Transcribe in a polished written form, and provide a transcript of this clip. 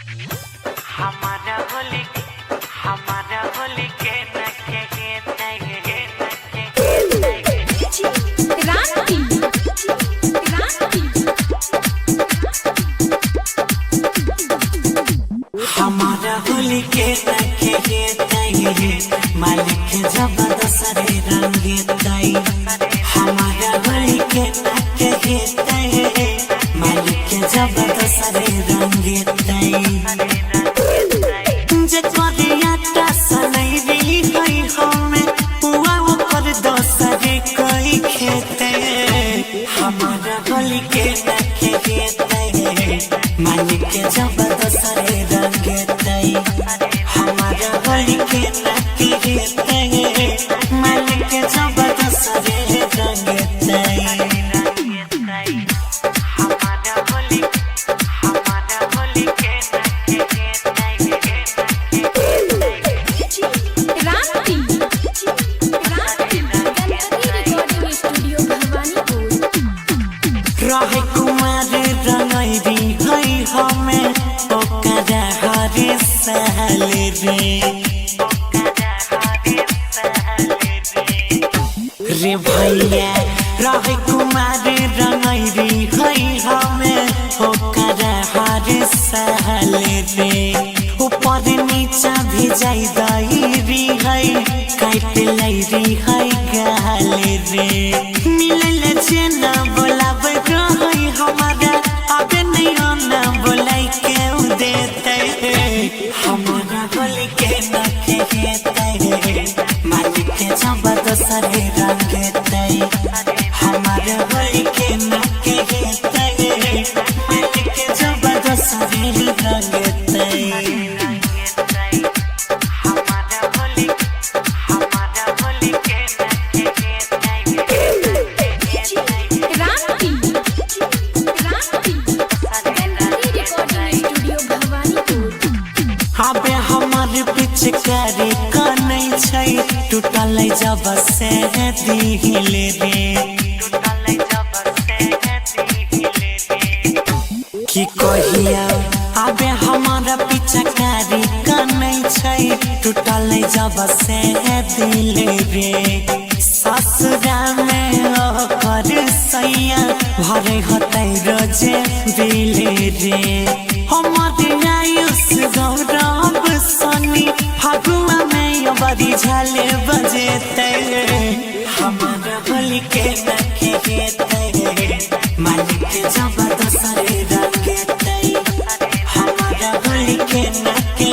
हमारा होली के नखे रानी हमारा होली के नखे मालिक जबरदस्त रंगे तई हमारा होली के नखे मालिक जबरदस्त रंगे तई हमारा होली के मालिक जबरदस्त रंगे तई हमारा होली के मालिक जबरदस्त रंगे तई रहे कुमार रंगैरी है हमें ओकरा हरे साल रे भैया रहे कुमार रंगैरी है हमें ओकरा हरे साल रे ऊपर नीचा भी जाई दई है काट लैरी है गाल रे मिलल जेना बोलाब रही हमारा अब नहीं आना बोलाई के देते हमारा होली के नखे मालिक के जबरदस्त रंगे तई हमारा होली के नखे मालिक के जबरदस्त रंगे तई अबे हमार पिचकारी कनै छै टूटल जब से दिले रे की कहिया अबे हमार पिचकारी कनै छै टूटल जब से दिले रे ससुरा में ओकर सैया भरे होतै रोजे दिले रे हमार आयुष गौरव सनी फगुआ में बड़ी झाले बजेते हमारा होली के नखे मालिक जबरदस्त रंगे तई हमारा होली के नखे